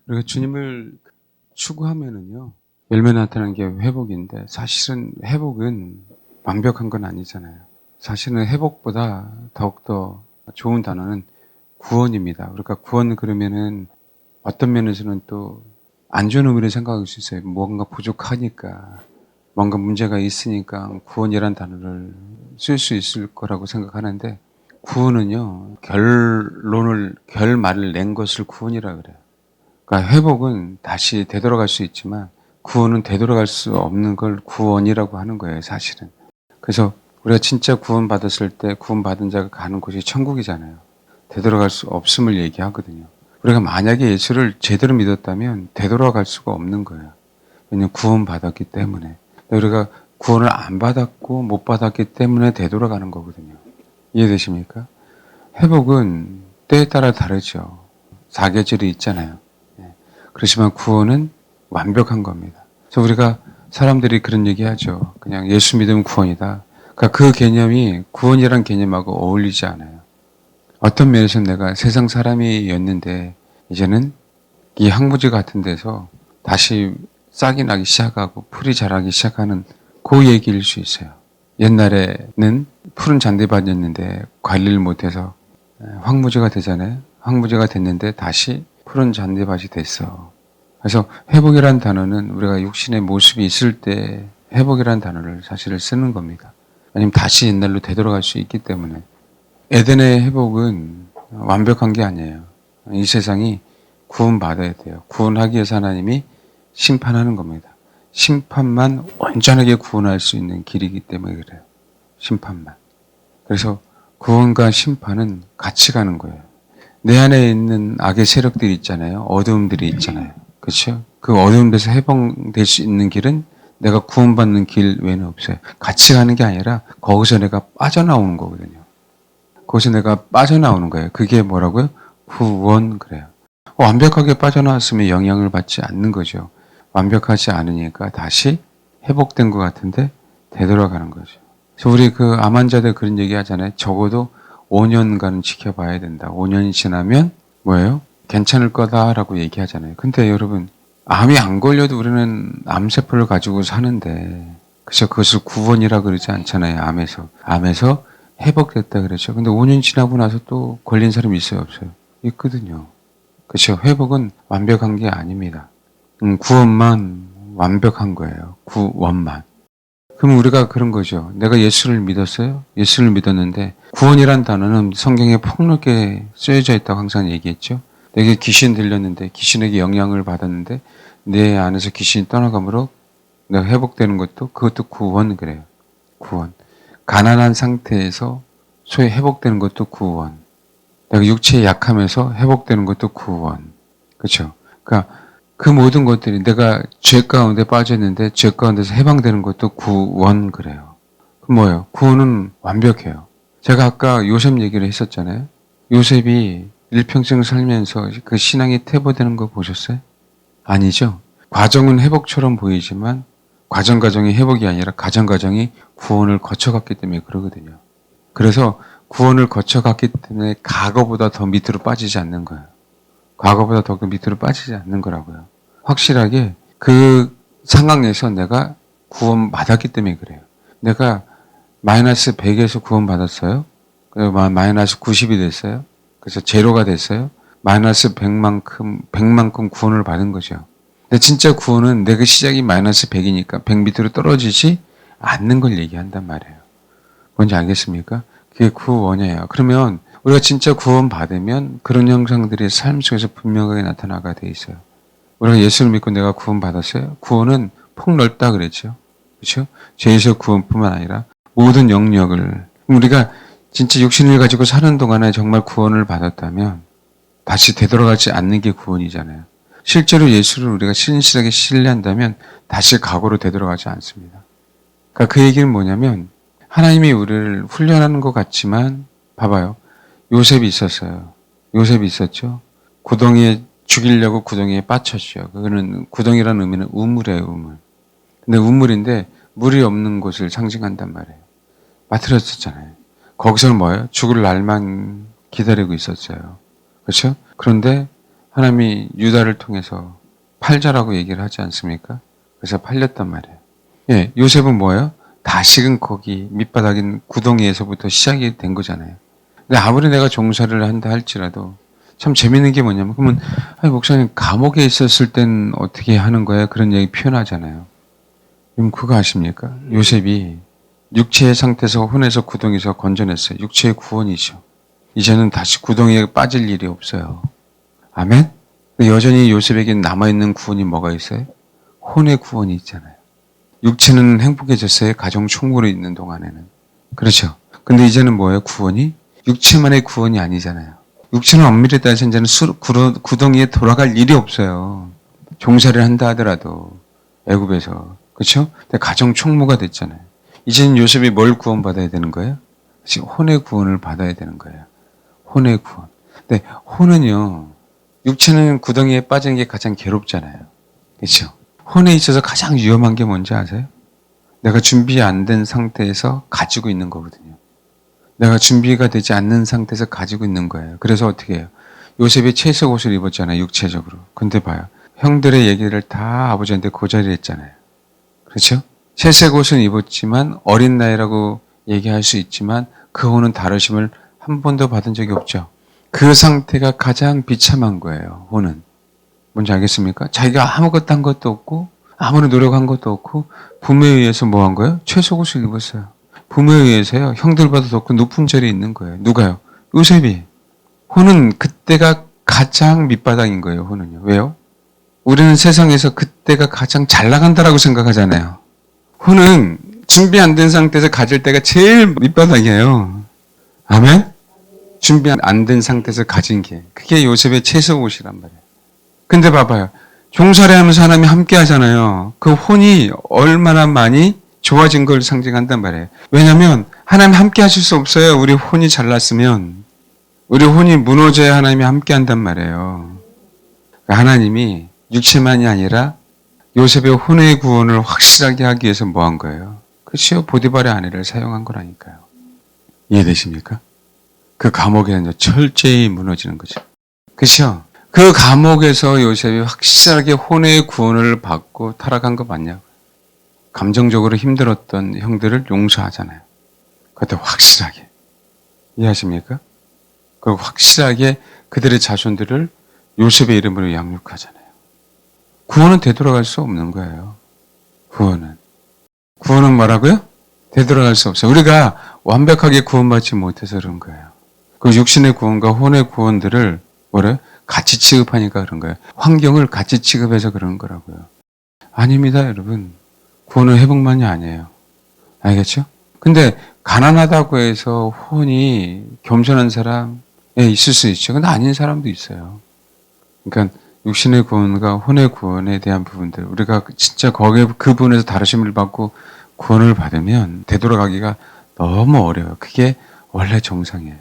우리가 주님을 추구하면은요, 열매 나타나는 게 회복인데, 사실은 회복은 완벽한 건 아니잖아요. 사실은 회복보다 더욱더 좋은 단어는 구원입니다. 그러니까 구원 그러면은 어떤 면에서는 또 안 좋은 의미로 생각할 수 있어요. 뭔가 부족하니까, 뭔가 문제가 있으니까 구원이란 단어를 쓸 수 있을 거라고 생각하는데, 구원은요, 결말을 낸 것을 구원이라 그래요. 그러니까 회복은 다시 되돌아갈 수 있지만 구원은 되돌아갈 수 없는 걸 구원이라고 하는 거예요, 사실은. 그래서 우리가 진짜 구원받았을 때 구원받은 자가 가는 곳이 천국이잖아요. 되돌아갈 수 없음을 얘기하거든요. 우리가 만약에 예수를 제대로 믿었다면 되돌아갈 수가 없는 거예요. 왜냐하면 구원받았기 때문에. 우리가 구원을 안 받았고 못 받았기 때문에 되돌아가는 거거든요. 이해되십니까? 회복은 때에 따라 다르죠. 사계절이 있잖아요. 그렇지만 구원은 완벽한 겁니다. 그래서 우리가 사람들이 그런 얘기 하죠. 그냥 예수 믿으면 구원이다. 그러니까 그 개념이 구원이란 개념하고 어울리지 않아요. 어떤 면에서는 내가 세상 사람이었는데 이제는 이 항무지 같은 데서 다시 싹이 나기 시작하고 풀이 자라기 시작하는 그 얘기일 수 있어요. 옛날에는 푸른 잔디밭이었는데 관리를 못해서 황무지가 되잖아요. 황무지가 됐는데 다시 푸른 잔디밭이 됐어. 그래서 회복이란 단어는 우리가 육신의 모습이 있을 때 회복이란 단어를 사실 쓰는 겁니다. 왜냐면 다시 옛날로 되돌아갈 수 있기 때문에. 에덴의 회복은 완벽한 게 아니에요. 이 세상이 구원받아야 돼요. 구원하기 위해서 하나님이 심판하는 겁니다. 심판만 온전하게 구원할 수 있는 길이기 때문에 그래요. 심판만. 그래서 구원과 심판은 같이 가는 거예요. 내 안에 있는 악의 세력들이 있잖아요. 어두움들이 있잖아요. 그렇죠? 그 어두운 데서 해방될 수 있는 길은 내가 구원받는 길 외에는 없어요. 같이 가는 게 아니라 거기서 내가 빠져나오는 거거든요. 거기서 내가 빠져나오는 거예요. 그게 뭐라고요? 구원 그래요. 완벽하게 빠져나왔으면 영향을 받지 않는 거죠. 완벽하지 않으니까 다시 회복된 것 같은데 되돌아가는 거죠. 그래서 우리 그 암 환자들 그런 얘기 하잖아요. 적어도 5년간은 지켜봐야 된다. 5년이 지나면 뭐예요? 괜찮을 거다라고 얘기하잖아요. 근데 여러분, 암이 안 걸려도 우리는 암세포를 가지고 사는데, 그래서 그것을 구원이라 그러지 않잖아요. 암에서 회복됐다 그러죠. 근데 5년 지나고 나서 또 걸린 사람이 있어요, 없어요? 있거든요. 그렇죠. 회복은 완벽한 게 아닙니다. 구원만 완벽한 거예요. 구원만. 그럼 우리가 그런 거죠. 내가 예수를 믿었어요? 예수를 믿었는데 구원이란 단어는 성경에 폭넓게 쓰여져 있다고 항상 얘기했죠. 내게 귀신 들렸는데 귀신에게 영향을 받았는데 내 안에서 귀신이 떠나가므로 내가 회복되는 것도 그것도 구원 그래요. 구원. 가난한 상태에서 소위 회복되는 것도 구원. 내가 육체에 약하면서 회복되는 것도 구원. 그렇죠? 그러니까 그 모든 것들이 내가 죄 가운데 빠졌는데 죄 가운데서 해방되는 것도 구원 그래요. 그 뭐예요? 구원은 완벽해요. 제가 아까 요셉 얘기를 했었잖아요. 요셉이 일평생 살면서 그 신앙이 퇴보되는 거 보셨어요? 아니죠. 과정은 회복처럼 보이지만 과정이 회복이 아니라 과정이 구원을 거쳐갔기 때문에 그러거든요. 그래서 구원을 거쳐갔기 때문에 과거보다 더 밑으로 빠지지 않는 거예요. 과거보다 더 밑으로 빠지지 않는 거라고요. 확실하게 그 상황에서 내가 구원받았기 때문에 그래요. 내가 마이너스 100에서 구원받았어요. 그리고 마이너스 90이 됐어요. 그래서 제로가 됐어요. 마이너스 100만큼 구원을 받은 거죠. 근데 진짜 구원은 내가 시작이 마이너스 100이니까 100 밑으로 떨어지지 않는 걸 얘기한단 말이에요. 뭔지 알겠습니까? 그게 구원이에요. 그러면 우리가 진짜 구원 받으면 그런 형상들이 삶 속에서 분명하게 나타나게 돼 있어요. 우리가 예수를 믿고 내가 구원 받았어요. 구원은 폭넓다 그랬죠. 그렇죠? 죄에서 구원뿐만 아니라 모든 영역을 우리가 진짜 육신을 가지고 사는 동안에 정말 구원을 받았다면 다시 되돌아가지 않는 게 구원이잖아요. 실제로 예수를 우리가 신실하게 신뢰한다면 다시 과거로 되돌아가지 않습니다. 그러니까 그 얘기는 뭐냐면 하나님이 우리를 훈련하는 것 같지만 봐봐요. 요셉이 있었어요. 요셉이 있었죠. 구덩이에 죽이려고 구덩이에 빠쳤죠. 그거는 구덩이라는 의미는 우물이에요. 우물. 근데 우물인데 물이 없는 곳을 상징한단 말이에요. 빠뜨렸었잖아요. 거기서는 뭐예요? 죽을 날만 기다리고 있었어요. 그렇죠? 그런데 하나님이 유다를 통해서 팔자라고 얘기를 하지 않습니까? 그래서 팔렸단 말이에요. 예, 요셉은 뭐예요? 다시금 거기 밑바닥인 구덩이에서부터 시작이 된 거잖아요. 근데 아무리 내가 종살이를 한다 할지라도 참 재밌는 게 뭐냐면, 그러면 아니, 목사님 감옥에 있었을 땐 어떻게 하는 거예요? 그런 얘기 표현하잖아요. 그럼 그거 아십니까? 요셉이 육체의 상태에서 혼에서 구덩이에서 건져냈어요. 육체의 구원이죠. 이제는 다시 구덩이에 빠질 일이 없어요. 아멘? 여전히 요셉에게 남아있는 구원이 뭐가 있어요? 혼의 구원이 있잖아요. 육체는 행복해졌어요. 가정 총무로 있는 동안에는. 그렇죠. 근데 이제는 뭐예요? 구원이? 육체만의 구원이 아니잖아요. 육체는 엄밀히 따져서 이제는 구덩이에 돌아갈 일이 없어요. 종살이를 한다 하더라도 애굽에서. 그렇죠? 근데 가정 총무가 됐잖아요. 이제는 요셉이 뭘 구원받아야 되는 거예요? 지금 혼의 구원을 받아야 되는 거예요. 혼의 구원. 근데 혼은요, 육체는 구덩이에 빠지는 게 가장 괴롭잖아요. 그렇죠? 혼에 있어서 가장 위험한 게 뭔지 아세요? 내가 준비 안 된 상태에서 가지고 있는 거거든요. 내가 준비가 되지 않는 상태에서 가지고 있는 거예요. 그래서 어떻게 해요? 요셉이 채색 옷을 입었잖아요. 육체적으로. 근데 봐요. 형들의 얘기를 다 아버지한테 고자리 했잖아요. 그렇죠? 채색 옷은 입었지만 어린 나이라고 얘기할 수 있지만 그 혼은 다루심을 한 번도 받은 적이 없죠. 그 상태가 가장 비참한 거예요. 혼은. 뭔지 알겠습니까? 자기가 아무것도 한 것도 없고 아무런 노력한 것도 없고 부모에 의해서 뭐 한 거예요? 채색옷을 입었어요. 부모에 의해서요. 형들보다 더 높은 자리에 있는 거예요. 누가요? 요셉이. 혼은 그때가 가장 밑바닥인 거예요. 혼은요. 왜요? 우리는 세상에서 그때가 가장 잘 나간다라고 생각하잖아요. 혼은 준비 안 된 상태에서 가질 때가 제일 밑바닥이에요. 아멘? 준비 안 된 상태에서 가진 게. 그게 요셉의 채색옷이란 말이에요. 근데 봐봐요. 종살이 하면서 하나님이 함께 하잖아요. 그 혼이 얼마나 많이 좋아진 걸 상징한단 말이에요. 왜냐하면 하나님 함께 하실 수 없어요. 우리 혼이 잘났으면. 우리 혼이 무너져야 하나님이 함께 한단 말이에요. 하나님이 육체만이 아니라 요셉의 혼의 구원을 확실하게 하기 위해서 뭐 한 거예요? 그치요? 보디발의 아내를 사용한 거라니까요. 이해되십니까? 그 감옥에 이제 철저히 무너지는 거죠. 그치요? 그 감옥에서 요셉이 확실하게 혼의 구원을 받고 타락한 거 맞냐고. 감정적으로 힘들었던 형들을 용서하잖아요. 그것도 확실하게. 이해하십니까? 그리고 확실하게 그들의 자손들을 요셉의 이름으로 양육하잖아요. 구원은 되돌아갈 수 없는 거예요. 구원은 뭐라고요? 되돌아갈 수 없어요. 우리가 완벽하게 구원받지 못해서 그런 거예요. 그 육신의 구원과 혼의 구원들을 뭐래요? 같이 취급하니까 그런 거예요. 환경을 같이 취급해서 그런 거라고요. 아닙니다, 여러분. 구원은 회복만이 아니에요. 알겠죠? 근데 가난하다고 해서 혼이 겸손한 사람에 있을 수 있죠. 근데 아닌 사람도 있어요. 그러니까 육신의 구원과 혼의 구원에 대한 부분들, 우리가 진짜 거기에 그 부분에서 다루심을 받고 구원을 받으면 되돌아가기가 너무 어려워요. 그게 원래 정상이에요.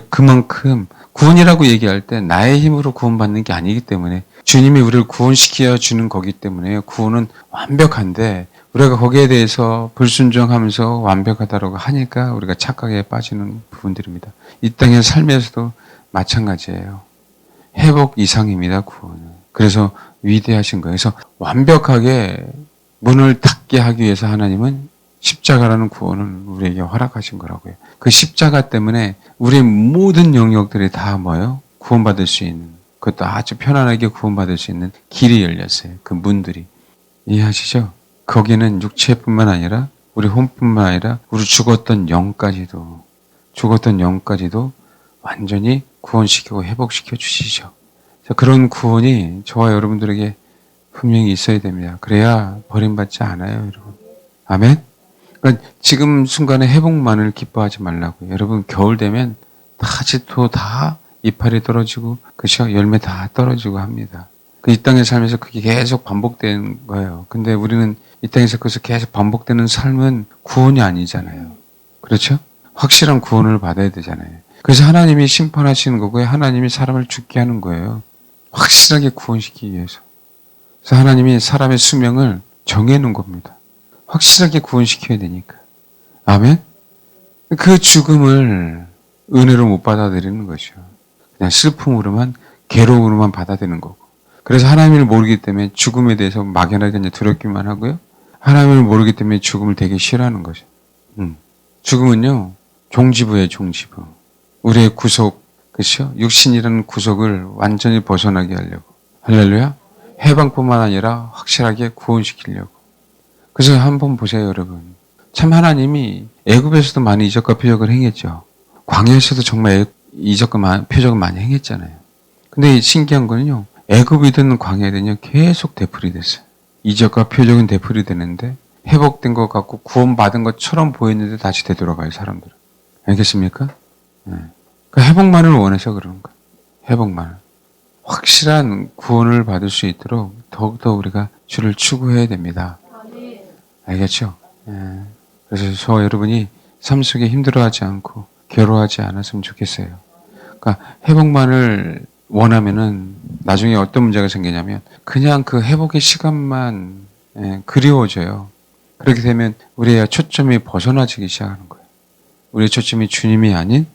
그만큼 구원이라고 얘기할 때 나의 힘으로 구원받는 게 아니기 때문에 주님이 우리를 구원시켜 주는 거기 때문에 구원은 완벽한데 우리가 거기에 대해서 불순종하면서 완벽하다고 하니까 우리가 착각에 빠지는 부분들입니다. 이 땅의 삶에서도 마찬가지예요. 회복 이상입니다, 구원은. 그래서 위대하신 거예요. 그래서 완벽하게 문을 닫게 하기 위해서 하나님은 십자가라는 구원을 우리에게 허락하신 거라고요. 그 십자가 때문에 우리의 모든 영역들이 다 뭐예요? 구원받을 수 있는, 그것도 아주 편안하게 구원받을 수 있는 길이 열렸어요. 그 문들이. 이해하시죠? 거기는 육체뿐만 아니라 우리 혼뿐만 아니라 우리 죽었던 영까지도 완전히 구원시키고 회복시켜 주시죠. 그런 구원이 저와 여러분들에게 분명히 있어야 됩니다. 그래야 버림받지 않아요, 여러분. 아멘? 그러니까 지금 순간에 회복만을 기뻐하지 말라고요. 여러분, 겨울 되면 다 이파리 떨어지고, 그죠? 열매 다 떨어지고 합니다. 이 땅의 삶에서 그게 계속 반복되는 거예요. 근데 우리는 이 땅에서 그것을 계속 반복되는 삶은 구원이 아니잖아요. 그렇죠? 확실한 구원을 받아야 되잖아요. 그래서 하나님이 심판하시는 거고요. 하나님이 사람을 죽게 하는 거예요. 확실하게 구원시키기 위해서. 그래서 하나님이 사람의 수명을 정해놓은 겁니다. 확실하게 구원시켜야 되니까. 아멘? 그 죽음을 은혜로 못 받아들이는 거죠. 그냥 슬픔으로만 괴로움으로만 받아들이는 거고. 그래서 하나님을 모르기 때문에 죽음에 대해서 막연하게 이제 두렵기만 하고요. 하나님을 모르기 때문에 죽음을 되게 싫어하는 거죠. 죽음은요, 종지부예요, 종지부. 우리의 구속, 그렇죠? 육신이라는 구속을 완전히 벗어나게 하려고. 할렐루야. 해방뿐만 아니라 확실하게 구원시키려고. 그래서 한번 보세요, 여러분. 참 하나님이 애굽에서도 많이 이적과 표적을 행했죠. 광야에서도 정말 이적과 표적을 많이 행했잖아요. 근데 신기한 거는요, 애굽이든 광야이든요, 계속 되풀이 됐어요. 이적과 표적은 되풀이 되는데 회복된 것 같고 구원받은 것처럼 보였는데 다시 되돌아가요, 사람들은. 알겠습니까? 네. 그 회복만을 원해서 그러는 거예요. 회복만. 확실한 구원을 받을 수 있도록 더욱더 우리가 주를 추구해야 됩니다. 알겠죠? 네. 그래서 저 여러분이 삶 속에 힘들어하지 않고 괴로워하지 않았으면 좋겠어요. 그러니까 회복만을 원하면은 나중에 어떤 문제가 생기냐면 그냥 그 회복의 시간만 그리워져요. 그렇게 되면 우리의 초점이 벗어나지기 시작하는 거예요. 우리의 초점이 주님이 아닌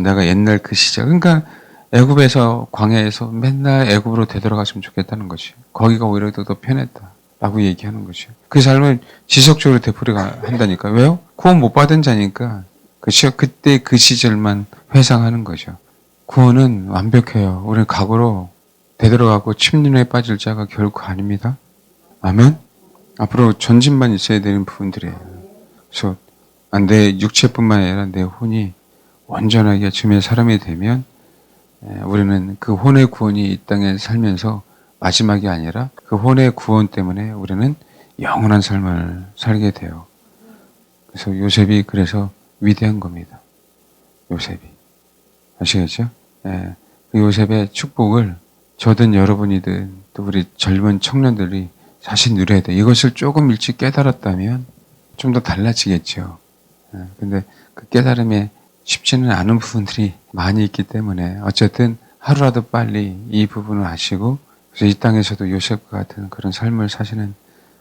내가 옛날 그 시절. 그러니까 애굽에서 광야에서 맨날 애굽으로 되돌아갔으면 좋겠다는 것이. 거기가 오히려 더 편했다라고 얘기하는 것이요. 그 삶을 지속적으로 되풀이가 한다니까. 왜요? 구원 못 받은 자니까 그때 그 시절만 회상하는 거죠. 구원은 완벽해요. 우리는 각오로 되돌아가고 침륜에 빠질 자가 결코 아닙니다. 아멘. 앞으로 전진만 있어야 되는 부분들이에요. 그래서 내 육체뿐만 아니라 내 혼이 완전하게 주님의 사람이 되면 우리는 그 혼의 구원이 이 땅에 살면서 마지막이 아니라 그 혼의 구원 때문에 우리는 영원한 삶을 살게 돼요. 그래서 요셉이 그래서 위대한 겁니다. 요셉이. 아시겠죠? 그 요셉의 축복을 저든 여러분이든 또 우리 젊은 청년들이 사실 누려야 돼. 이것을 조금 일찍 깨달았다면 좀 더 달라지겠죠. 근데 그 깨달음에 쉽지는 않은 부분들이 많이 있기 때문에 어쨌든 하루라도 빨리 이 부분을 아시고 그래서 이 땅에서도 요셉과 같은 그런 삶을 사시는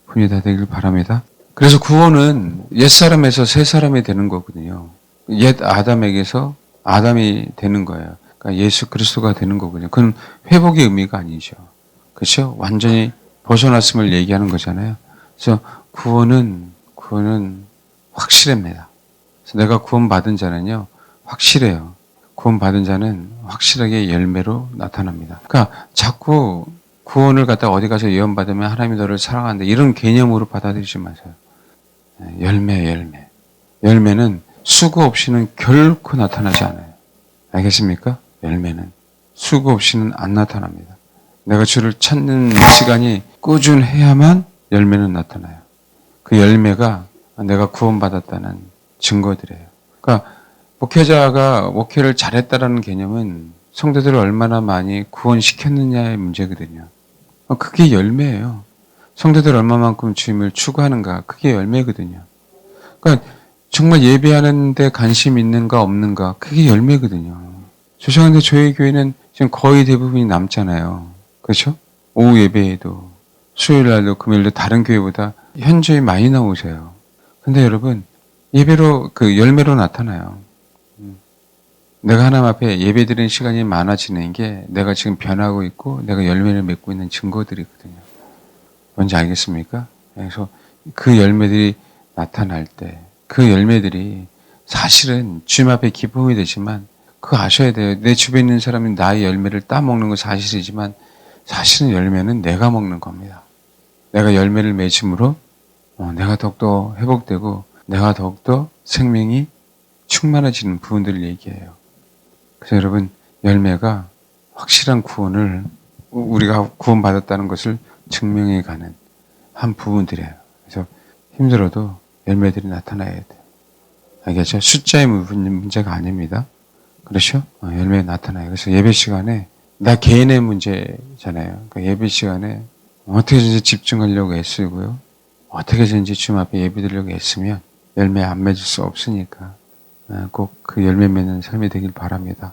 분이 다 되길 바랍니다. 그래서 구원은 옛사람에서 새사람이 되는 거거든요. 옛 아담에게서 아담이 되는 거예요. 그러니까 예수 그리스도가 되는 거거든요. 그건 회복의 의미가 아니죠. 그렇죠? 완전히 벗어났음을 얘기하는 거잖아요. 그래서 구원은 확실합니다. 그래서 내가 구원받은 자는요, 확실해요. 구원받은 자는 확실하게 열매로 나타납니다. 그러니까 자꾸 구원을 갖다 어디 가서 예언받으면 하나님이 너를 사랑한다. 이런 개념으로 받아들이지 마세요. 열매. 열매는 수고 없이는 결코 나타나지 않아요. 알겠습니까? 열매는 수고 없이는 안 나타납니다. 내가 주를 찾는 시간이 꾸준해야만 열매는 나타나요. 그 열매가 내가 구원받았다는 증거들이에요. 그러니까 목회자가 목회를 잘했다라는 개념은 성도들을 얼마나 많이 구원시켰느냐의 문제거든요. 그게 열매예요. 성도들 얼마만큼 주님을 추구하는가, 그게 열매거든요. 그러니까 정말 예배하는 데 관심 있는가 없는가, 그게 열매거든요. 죄송한데 저희 교회는 지금 거의 대부분이 남잖아요. 그렇죠? 오후 예배에도 수요일 날도 금요일도 다른 교회보다 현저히 많이 나오세요. 근데 여러분, 예배로 그 열매로 나타나요. 내가 하나님 앞에 예배 드리는 시간이 많아지는 게 내가 지금 변하고 있고 내가 열매를 맺고 있는 증거들이거든요. 뭔지 알겠습니까? 그래서 그 열매들이 나타날 때 그 열매들이 사실은 주님 앞에 기쁨이 되지만 그거 아셔야 돼요. 내 주변에 있는 사람이 나의 열매를 따먹는 건 사실이지만 사실은 열매는 내가 먹는 겁니다. 내가 열매를 맺음으로 내가 더욱더 회복되고 내가 더욱더 생명이 충만해지는 부분들을 얘기해요. 그래서 여러분, 열매가 확실한 구원을 우리가 구원받았다는 것을 증명해 가는 한 부분들이에요. 그래서 힘들어도 열매들이 나타나야 돼요. 알겠죠? 숫자의 문제가 아닙니다. 그렇죠? 열매 나타나요. 그래서 예배 시간에 나 개인의 문제잖아요. 그러니까 예배 시간에 어떻게든지 집중하려고 애쓰고요. 어떻게든지 주님 앞에 예배 드리려고 애쓰면 열매 안 맺을 수 없으니까 꼭 그 열매 맺는 삶이 되길 바랍니다.